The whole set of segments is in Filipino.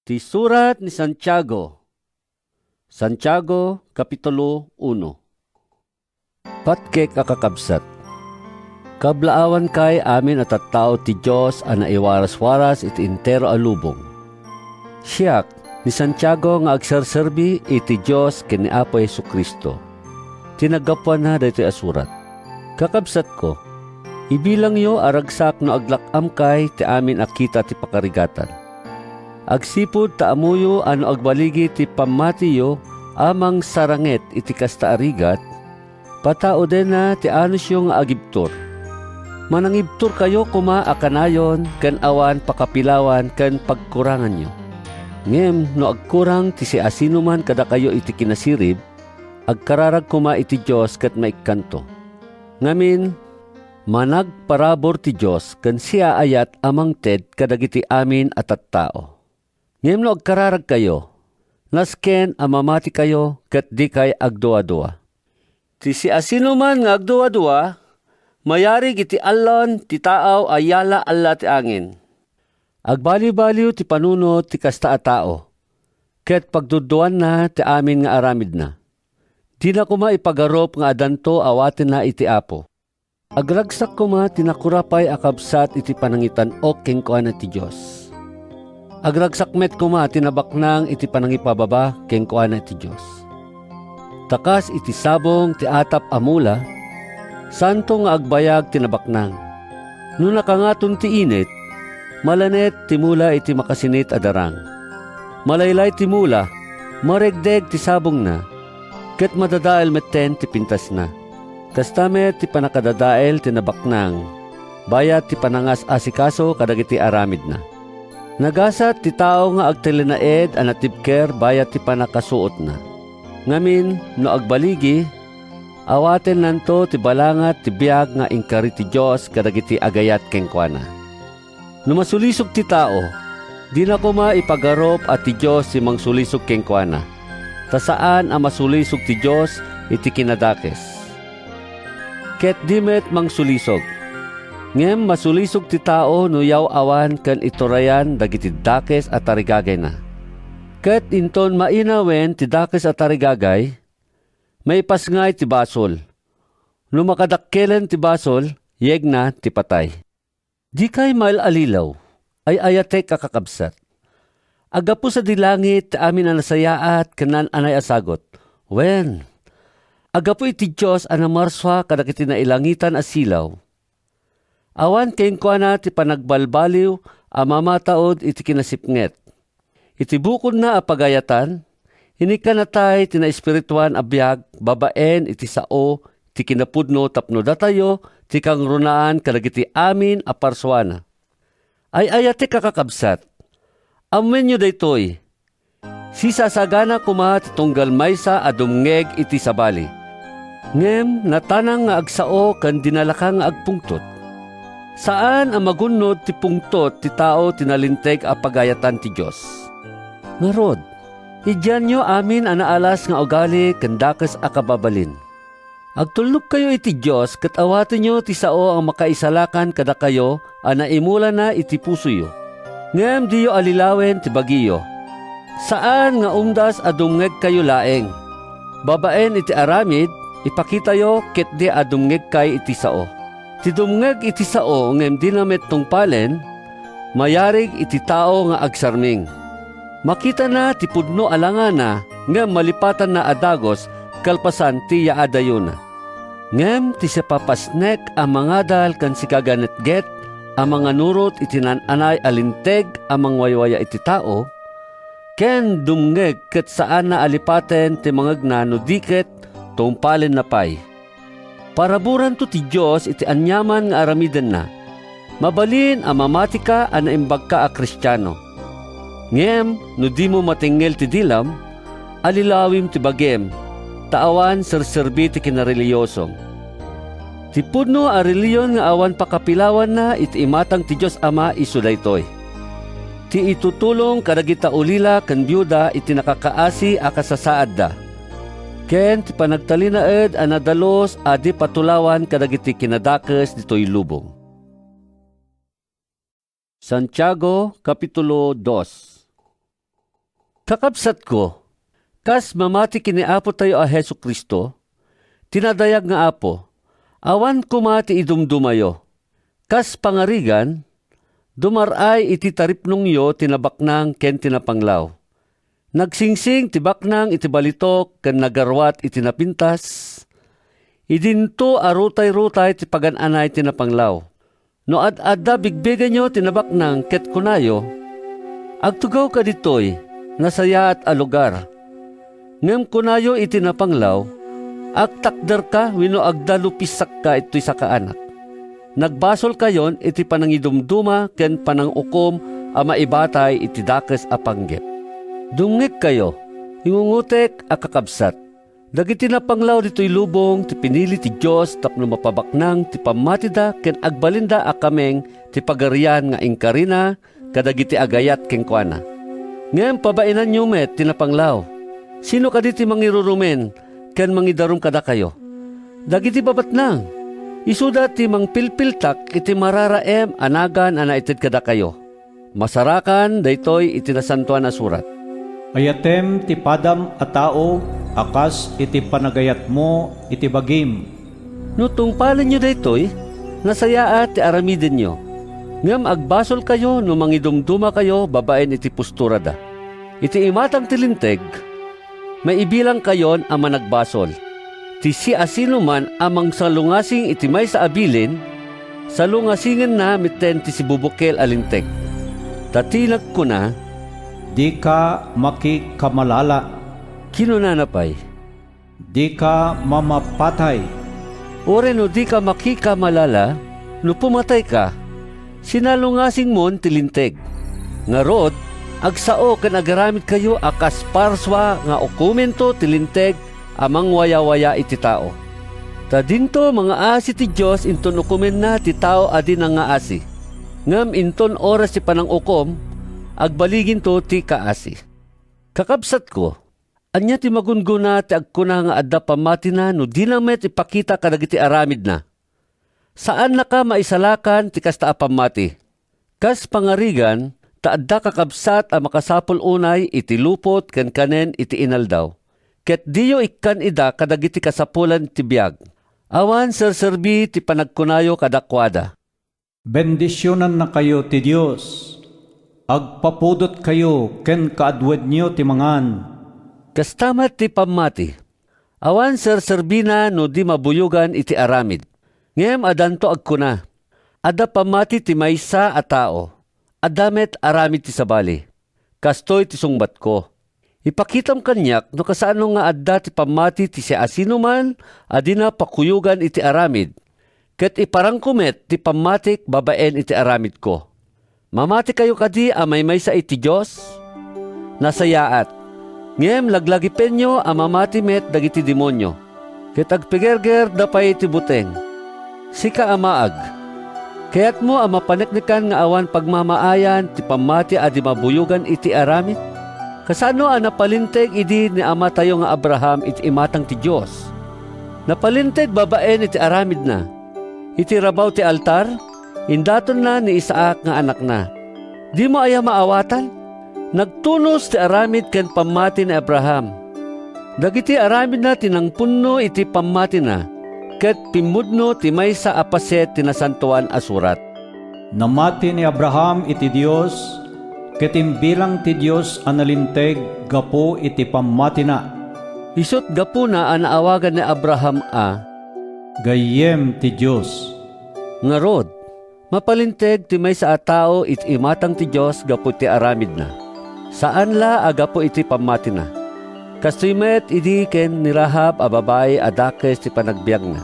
Ti surat ni Santiago. Santiago, Kapitulo 1. Patke kakakabsat. Kablaawan kay amin at tao ti Diyos a naiwaras-waras iti intero a lubong. Siyak ni Santiago nga agserserbi iti Diyos ken ni Apo Jesu-Kristo. Tinagapuan na dito asurat. Kakabsat ko, ibilang yo aragsak no aglakam kay ti amin akita ti pakarigatan. Agsipud taamuyo ano agbaligi ti pamatiyo amang saranget iti kasta arigat, patao din na ti anos yung agibtor. Manangibtor kayo kuma akanayon kan awan pakapilawan kan pagkurangan nyo. Ngem no agkurang ti si asino man kada kayo iti kinasirib, agkararag kuma iti Diyos kat maikkanto. Ngamin, managparabor ti Diyos kan siya ayat amang ted kadagiti amin at tao. Ngem no agkararag kayo, nasken amamati kayo kat di kay agdua-dua. Ti si asino man nga agdua-dua, mayarig iti allon ti taaw ayala alla ti angin. Agbali-baliw ti panunot ti kasta a tao, ket pagduduan na ti amin nga aramid na. Di na kuma ipagarop nga adanto awaten na iti Apo. Agragsak kuma tinakurapay akabsat iti panangitan o kengkuan ti Diyos. Agragsakmet kuma tinabaknang iti panangipababa kengkuan ti Diyos. Takas iti sabong ti atap amula, santo nga agbayag tinabaknang. No nakangaton ti init, malanet ti mula iti makasinit adarang. Malaylay ti mula, maregdeg ti sabong na, ket madadael metten ti pintas na. Kastamet ti panakadadael tinabaknang, bayat ti panangas asikaso kadagiti aramid na. Nagasat ti tao nga agtilinaed a natibker bayat ti panakasuot na. Ngamin no agbaligi, awaten nanto ti balangat ti biag nga ingkari ti Diyos kadagiti agayat kengkuana. No masulisog ti tao, di na kuma ipagarop at ti Diyos si mangsulisog kengkuana. Ta saan ang masulisog ti Diyos iti kinadakes. Ket dimet mangsulisog. Ngem masulisog ti tao no yaw awan ken iturayan dagiti dakes at tarigagay na. Ket inton mainawen ti dakes at tarigagay, may pasngay ti basol. No makadakkelen ti basol, yegna ti patay. Di kay mailalilaw, ay ayate kakakabsat. Agapu sa dilangit amin ang nasayaat kanan anay asagot. Wen, agapu iti Diyos anamarswa kadakiti nailangitan asilaw. Awan kengkuana ti panagbalbaliw amamataod iti kinasipnget. Iti bukod na apagayatan, hinikanatay ti na espirituan abiyag babaen iti sao ti kinapudno tapno datayo ti kangrunaan kadagiti amin a parswana. Ay ayate kakakabsat. Amen nyo daytoy. Sisasagana kuma ti tunggal maysa a dumngeg iti sabali. Ngem natanang nga agsao kan dinalakang nga agpungtot. Saan ang magunod ti pungtot ti tao tinalinteg a pagayatan ti Diyos? Narod, idyan nyo amin anaalas nga ugali kandakas a kababalin. Agtulnog kayo iti Diyos ket awaten nyo ti sao ang makaisalakan kada kayo a naimula na iti pusoyo. Ngem diyo alilawen ti bagiyo. Saan nga umdas adumngeg kayo laeng? Babaen iti aramid, ipakita yo ket di adumngeg kay iti sao. Ti dumngeg iti sao ngem dinamet tungpalen, mayarig iti tao nga agsarming. Makita na ti pudno alangana, ngem malipatan na adagos, kalpasan ti yaadayuna. Ngem ti sapapasnek a mangadal kan si kaganetget, a mga nurot iti nananay alinteg a mangwaywaya iti tao, ken dumngeg ket saan na alipaten ti mangagna no diket tungpalen na pay. Paraburan to ti Diyos iti anyaman nga aramiden na. Mabalin a mamati ka a naimbag ka a Kristiyano. Ngem, no di mo matingel ti dilam, alilawim ti bagem, taawan serserbi ti kinareliyosong. Ti pudno a reliyon nga awan pakapilawan na iti imatang ti Diyos Ama isu daytoy. Ti itutulong kadagita ulila ken byuda iti nakakaasi a kasasaad da. Ken ti panagtalinaed a nadalos a di patulawan kadagiti kinadakes ditoy lubong. Santiago Kapitulo 2. Kakabsat ko, kas mamati kini Apo tayo a Hesu Kristo, tinadayag nga Apo, awan kumati idumdumayo. Kas pangarigan, dumaray iti taripnong yo tinabaknang ken tinapanglaw. Nagsingsing tibaknang iti balitok ken nagarwat iti napintas. Idinto arutay-rutay ti pagan-anay tinapanglaw. No ad-adda bigbigan nyo tinabaknang ket kunayo, agtugaw ka ditoy, nasaya at alugar. Ngem kunayo iti napanglaw, agtakder ka wino agdalupisak ka ito'y sa kaanak. Nagbasol kayon iti panangidumduma ken panangukom a maibatay iti dakes a panggep. Dungik kayo, hingungutek a kakabsat. Dagiti napanglaw dito'y lubong ti pinili ti Diyos tapno mapabaknang ti pamatida ken agbalinda a kameng ti pagarian nga ingkarina kadagiti agayat ken kuana. Ngem pabainan nyo met ti napanglaw. Sino kaditi mangirurumen ken mangidarum kada kayo? Dagiti babatnang. Isuda ti mangpilpiltak iti mararaem anagan ana ited kada kayo. Masarakan daytoy iti nasantuan a surat. Ayatem ti padam a tao, akas iti panagayat mo iti bagim. No tungpalan nyo daytoy, nasayaat ti aramiden nyo. Ngam agbasol kayo no mangidumduma kayo babaen iti postura da. Iti imatang tilinteg, maibilang kayon ang managbasol. Ti si asino man amang salungasing iti may sa abilin, salungasingen na mitten ti si bubukel alinteg. Tatinag ko na, Di ka makikamalala, kinunanapay. di ka mamapatay, Ore no di ka makikamalala, no pumatay ka, sinalungasing mon tilinteg. Nga rod, agsao ken agaramid kayo akas parswa nga okumento tilinteg amang waya-waya iti tao. Ta dinto mga asi ti Diyos inton ukumen na ti tao adin nga asi. Ngam inton oras ti panangukom, agbaligin to ti kaasi. Kakabsat ko, anya ti magunguna ti agkuna nga adda pamati na no di na met ipakita kadagiti aramid na. Saan na ka maisalakan ti kasta a pamati? Kas pangarigan, ta adda kakabsat a makasapol unay iti lupot ken kanen iti inaldaw. Ket diyo ikkan ida kadagiti kasapulan ti biag. Awan serserbi ti panagkunayo kadakwada. bendisyonan na kayo ti Diyos. Agpapudot kayo ken kaadwed niyo ti mangan. Kastamat ti pamati. Awan serserbina no di mabuyugan iti aramid. Ngem adanto agkuna. Ada pamati ti maysa a tao. Adamet aramid ti sabali. Kastoy ti sungbat ko. Ipakitam kanyak no kasano nga adda ti pamati ti si asino man adina pakuyugan iti aramid. Ket iparangkumet ti pamatik babaen iti aramid ko. Mamati kayo kadi a maysa iti Diyos? Nasayaat. Ngem laglagipen nyo a mamati met dagiti demonyo. Ket agpigerger dapay iti buteng. Sika amaag. Kaya't mo a mapaneknikan nga awan pagmamaayan ti pamati a di mabuyugan iti aramid? Kasano a napalinteg idi ni ama tayo nga Abraham iti imatang ti Diyos? Napalinteg babaen iti aramid na. Iti rabaw ti altar, indaton na ni Isaac nga anak na. Di mo aya maawatan? Nagtunos ti aramid ken pamati ni Abraham. Dagiti aramid na tinangpunno iti pamati na, ket pimudno ti maysa a paset ti nasantuan a surat. Namati ni Abraham iti Diyos, ket imbilang ti Diyos analinteg gapo iti pamati na. Isut gapu na ang naawagan ni Abraham a, Gayem ti Diyos. nga rod, mapalinteg ti maysa a tao iti imatang ti Diyos gapu ti aramid na. Saan la agapo iti pamati na? Kastoy met idi ken ni Rahab a babae a dakes ti panagbiag na.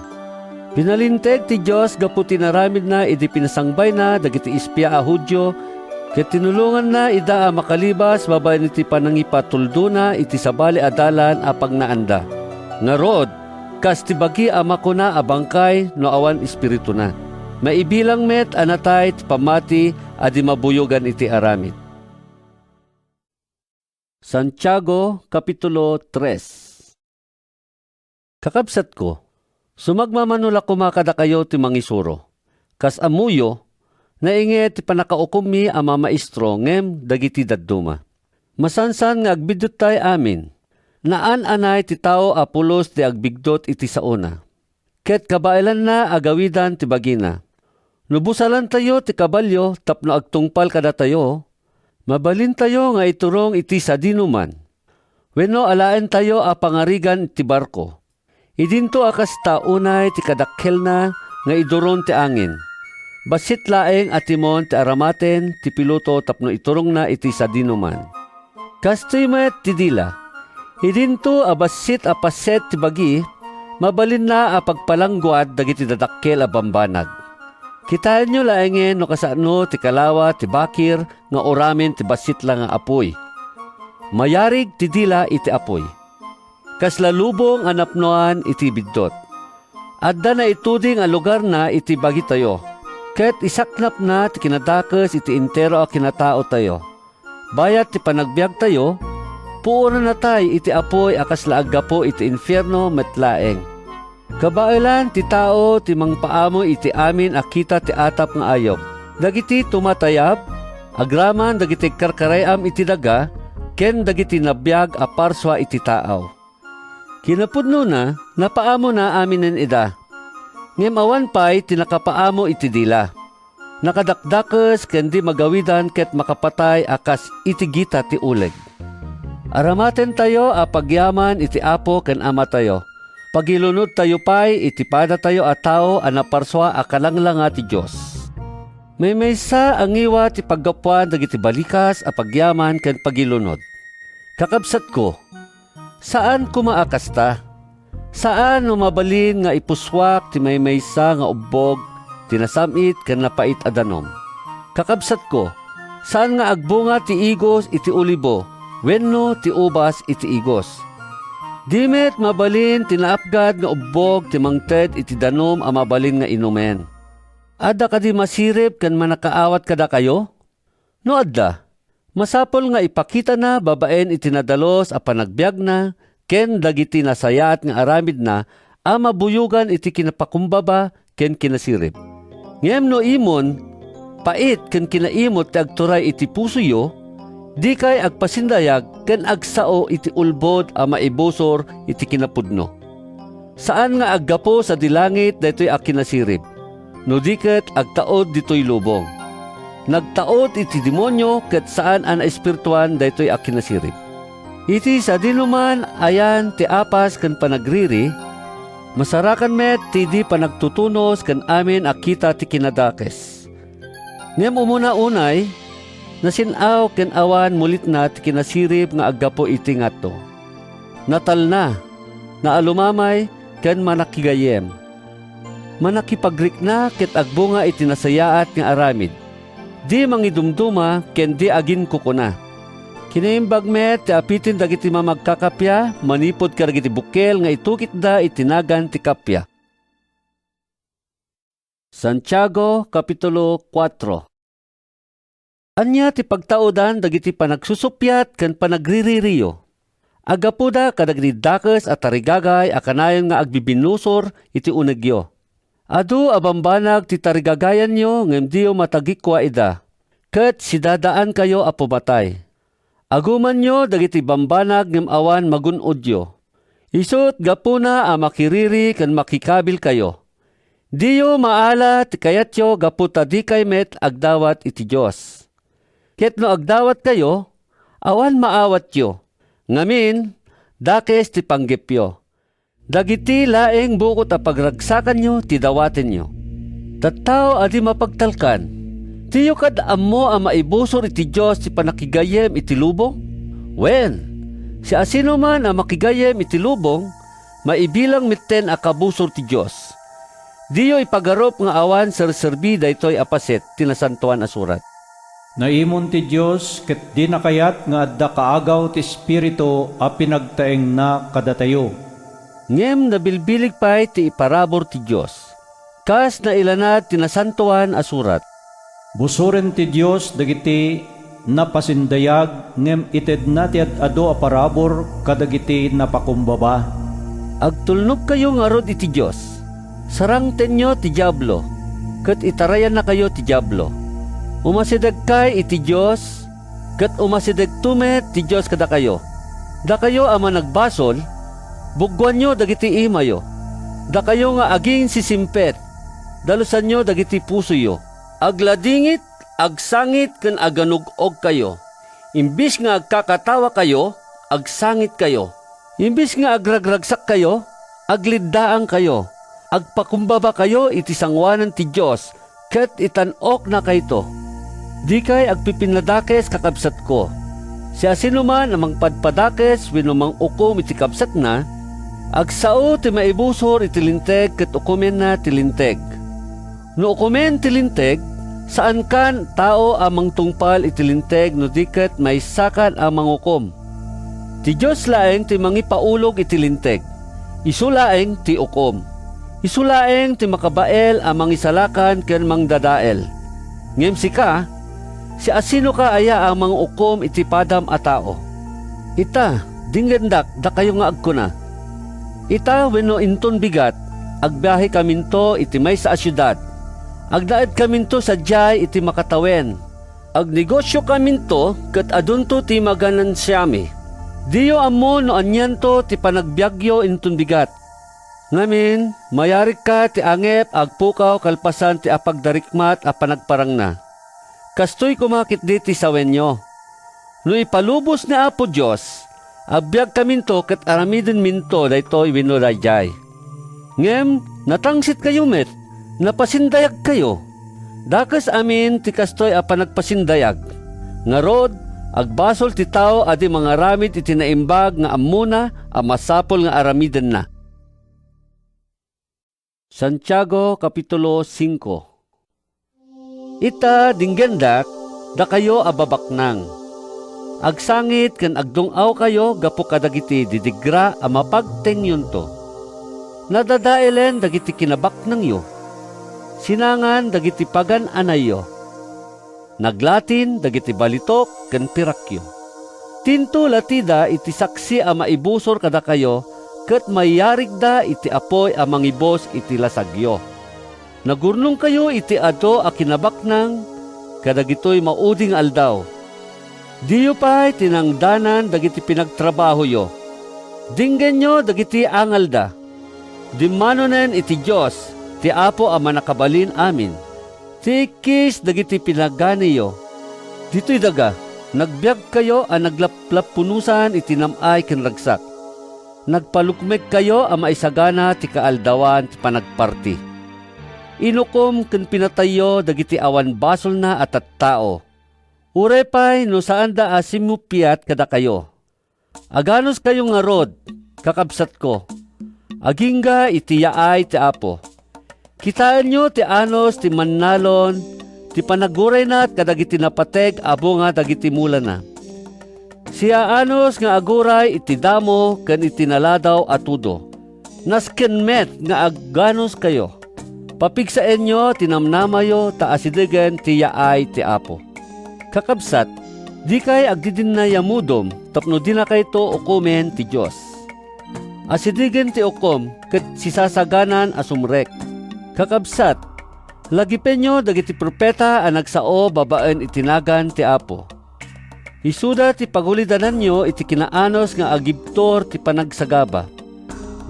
Pinalinteg ti Diyos gapu ti naramid na idi pinasangbay na dagiti ispya a Hudyo, ket tinulungan na ida a makalibas babaen iti panangipatuldo na iti sabali a dalan a pagnaanda. Nga rod, kas ti bagi a makuna a bangkay no awan espiritu na. Maibilang met anatay ti pamati a di mabuyogan iti aramid. Santiago Kapitulo 3. Kakabsat ko, sumagmamanula kumakada kayo ti mangisuro. Kas amuyo, nainget ti panakaukumi a mamaistro ngem dagiti dadduma. Masansan nga agbidot tayo amin. Naan-anay ti tao Apolos ti agbigdot iti sauna. Ket kabailan na agawidan ti bagina. Nubusalan tayo ti kabalyo tapno agtungpal kada tayo. Mabalin tayo nga iturong iti sa dinuman. Wenno alaen tayo a pangarigan ti barko. Idinto akas taunay ti kadakkel na nga iduron ti angin. Basit laeng atimon ti aramaten ti piloto tapno iturong na iti sa dinuman. Kastoy met ti dila. Idinto abasit apaset ti bagi, mabalin na apagpalangguad dagiti dadakkel a bambanag. Kitaan nyo laengen no kasano ti kalawa ti bakir nga oramin ti basit lang nga apoy. Mayarig ti dila iti apoy. Kaslalubong anapnoan iti biddot. Adda na ituding a lugar na iti bagi tayo. Ket isaknap na ti kinadakes iti intero a kinatao tayo. Bayat ti panagbiag tayo, puuna na tayo iti apoy akas laaggapo iti infierno metlaeng. Kabailan ti tao ti mangpaamo iti amin akita ti atap nga ayok. Dagiti tumatayab, agraman dagiti karkarayam iti daga, ken dagiti nabiyag a parswa iti taaw. Kinapudno na, napaamo na aminen ida. Ngem awan pa'y tinakapaamo iti dila. Nakadakdakes ken di magawidan ket makapatay akas iti gita ti uleg. Aramaten tayo a pagyaman iti apo ken ama tayo. Pagilunod tayo pa'y iti pada tayo a tao a naparswa a kalanglanga ti Diyos. May maysa ang iwa ti paggapuan dagiti balikas a pagyaman ken pagilunod. Kakabsat ko, saan kumaakas ta? Saan mabalin nga ipuswak ti may maysa nga ubbog, tinasamit ken napait adanom? Kakabsat ko, saan nga agbunga ti igos iti ulibo, wenno ti ubas iti igos? Dimet mabalin tinaapgad nga ubbog ti mangted iti danom a mabalin nga inumen. Adda kadi masirip ken manakaawat kada kayo? No adda, masapol nga ipakita na babaen iti nadalos a panagbiag na ken dagiti nasayaat nga aramid na a mabuyugan iti kinapakumbaba ken kinasirip. Ngem no imon, pait ken kinaimot ti agturay iti pusoyo, di kay agpasindayag ken agsao iti ulbod a maibusor iti kinapudno. Saan nga aggapo sa dilangit daytoy a kinasirip? No diket agtaod ditoy lubong. Nagtaod iti demonyo ket saan an espirituan daytoy a kinasirip. Iti sa dinuman ayan ti apas ken panagriri, masarakan met ti di panagtutunos ken amin akita ti kinadakes. Ngem umuna unay, nasinaw ken awan mulit na ti kinasirip nga aggapo iti ngatto. Natal na, naalumamay ken manakigayem. Manakipagrik na ket agbunga iti nasayaat nga aramid. Di mangidumduma ken di agin kukuna. Kinaimbag met ti apitin dagiti mamagkakapya, manipod ka dagiti bukel nga itukit da itinagan ti kapya. Santiago Kapitulo 4. Anya ti pagtaudan dagiti panagsusupyat ken panagriririyo. Agapuda kadagiti dakes at tarigagay a kanayon nga agbibinusor iti unegyo. Adu abambanag ti tarigagayan nyo ngem diyo matagikwa ida. Ket sidadaan kayo a pumatay. Aguman nyo dagiti bambanag ngem awan magunodyo. Isut gapuna a makiriri ken makikabil kayo. Diyo maala ti kayatyo gaputa di kay met agdawat iti Dios. Ket no agdawat kayo, awan maawat yo. Ngamin, dakes ti panggepyo. Dagiti laeng bukot a pagragsakan nyo, ti dawaten nyo. Tattao adi mapagtalkan. Tiyo kad ammo a maibusor iti Diyos ti panakigayem iti lubong? Wen, si asino man a makigayem iti lubong, maibilang mitten a kabusor ti Diyos. Diyo ipagarop nga awan serserbi daytoy apaset tinasantuan a surat. Naimon ti Diyos ket di nakayat nga adda kaagaw ti Espiritu a pinagtaeng na kadatayo. Ngem nabilbilig pa'y ti iparabor ti Diyos. Kas na ilanat tinasantuan a surat. Busuren ti Diyos dagiti napasindayag ngem ited na ti ado a parabor kadagiti napakumbaba. Agtulnog kayo nga rod iti Diyos. Sarangten nyo ti Diablo, ket itarayan na kayo ti Diablo. Umasidag kay iti Diyos, ket umasidegtumet ti Dios kada kayo. Da kayo ama nagbasol, bugwan nyo dagiti imayo. Da kayo nga aging sisimpet, dalusan nyo dagiti pusoyo. Agladingit, agsangit ken aganug-og kayo. Imbis nga agkakatawa kayo, agsangit kayo. Imbis nga agragragsak kayo, agliddaan kayo. Agpakumbaba kayo iti sangwanan ti Dios, ket itanok na kayto. Di kay agpipinladakes kakabsat ko. Siya sinuman amang padpadakes wenno ukom iti kabsat na, agsao ti maibusor iti linteg ket ukomen na ti linteg. No ukomen ti linteg, saan kan tao amang tungpal iti linteg no diket maisakan amang ukom. Ti Dios laeng ti mangipaulog iti linteg, isulaeng ti ukom. Isulaeng ti makabael amang isalakan ken mangdadael. Ngem sika, si asino ka aya amang ukom iti padam a tao. Ita, dinggendak da kayo nga agkuna. Ita wenno inton bigat, agbiyahe kaminto iti maysa a syudad. Agdaed kaminto sadyay iti makatawen. Agnegosyo kaminto ket adunto ti maganansyami. Diyo ammo no anyanto ti panagbiagyo inton bigat. Ngamin, mayarik ka ti angep agpukaw kalpasan ti apagdarikmat a panagparang na. Kastoy kumakit diti sa wenyo. No ipalubos ni Apo Diyos, abiyag kaminto ket aramiden minto daytoy wenno dayjay. Ngem, natangsit kayo met, napasindayag kayo. Dakas amin ti kastoy a panagpasindayag. Ngarod, agbasol ti tao adi mga ramid iti naimbag nga ammuna a masapol nga aramiden na. Santiago Kapitulo 5. Ita dinggendak, da kayo ababaknang. Agsangit ken agdungaw kayo gapo kadagiti didigra a mapagtengyon to. Nadadaelen dagiti kinabaknang yo. Sinangan dagiti pagan anayo. Naglatin dagiti balitok ken pirakyo. Tinto latida iti saksi a maibusor kada kayo ket mayarig da iti apoy a mangibos iti lasagyo. Nagurnong kayo iti ado a kinabaknang kadagitoy mauding aldaw. Diyo pa'y tinangdanan dagiti pinagtrabaho yo. Dinggen nyo dagiti angal da. Dimanonen iti Diyos, ti Apo a manakabalin amin. Tikis dagiti pinagani yo. Dito'y daga, nagbiag kayo a naglaplap punusan iti namay ken ragsak. Nagpalukmek kayo a maisagana ti kaaldawan ti panagparti. Inukom ken pinatayo dagiti awan basol na at tao. Urepay no saan da asimupiat kada kayo. Aganos kayo nga rod, kakabsat ko. Agingga iti yaay ti Apo. Kitaan nyo ti anos ti mannalon, ti panaguray na at kadagiti napateg abo nga dagiti mula na. Siya anos nga aguray iti damo ken itinaladaw atudo. Nasken met nga agganos kayo. Papigsaen nyo tinamnamayo ta asidegen ti yaay ti Apo. Kakabsat, di kay agdidin na yamudom tapno di na kay to ukumen ti Diyos. Asidegen ti ukom ket sisasaganan asumrek. Kakabsat, lagipen nyo dagiti propeta a nagsao babaen itinagan ti Apo. Isuda ti pagulidanan nyo iti kinaanos nga agibtor ti panagsagaba.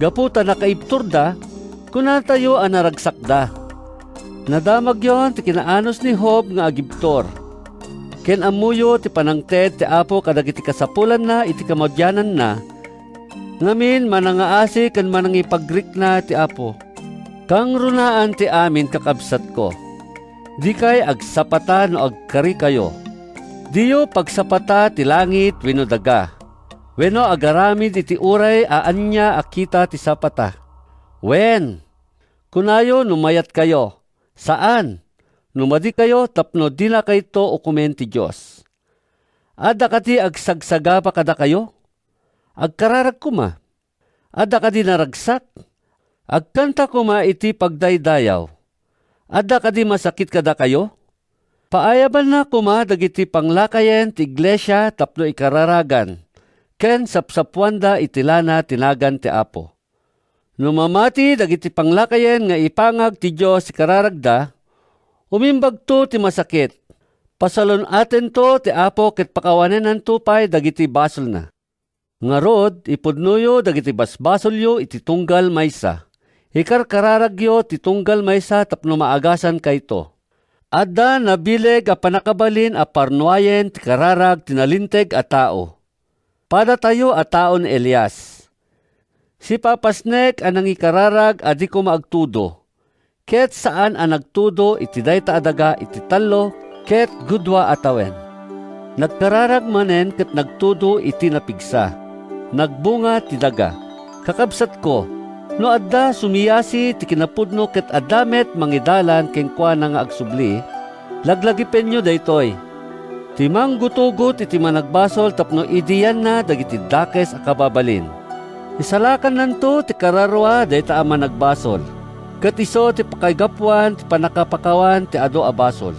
Gaputa nakaibtor da, kunan tayo a naragsakda. Nadamag yon ti kinaanos ni Job nga agibtor. Ken amuyo ti panangted ti Apo kadagiti kasapulan na iti kamadyanan na. Ngamin manangaasi ken manangipagrik na ti Apo. Kang runaan ti amin kakabsat ko. Di kay agsapata no agkari kayo. Diyo pagsapata ti langit wenno daga. Wenno agaramid iti uray aanya akita ti sapata. Wen, kunayo numayat kayo. Saan? Numadi kayo tapno di na kayto ukumen ti Diyos. Ada kati agsagsagaba pa kada kayo? Agkararag kuma. Ada kadi naragsak? Agkanta kuma iti pagdaydayaw. Ada kadi masakit kada kayo? Paayaban na kuma dagiti panglakayen ti iglesia tapno ikararagan. Ken sapsapwanda itilana tinagan ti Apo. Numamati dagiti panglakayen nga ipangag ti Diyos ikararagda, umimbag to ti masakit. Pasalon atin to ti Apo ket pakawanen ang tupay dagiti basol na. Nga rod, ipudnuyo dagiti basbasolyo iti tunggal maysa. Ikarkararagyo ti tunggal maysa tapno maagasan kayto. Adda nabileg a panakabalin a parnuayen ti kararag tinalinteg a tao. Pada tayo a taon Elias. Si papasnek anang ikararag adi ko maagtudo. Ket saan ang nagtudo iti dayta adaga iti tallo ket gudwa atawen. Nagkararag manen ket nagtudo iti napigsa. Nagbunga ti daga. Kakabsat ko, no adda sumiyasi ti kinapudno ket adamet mangidalan kenkwa nga agsubli, laglagipen nyo daytoy. Timang gutugot iti managbasol tapno idiyan na dagiti dakes a kababalin. Isalakan nanto ti kararwa dayta a managbasol. Ket iso ti pakaygapwan ti panakapakawan ti ado a basol.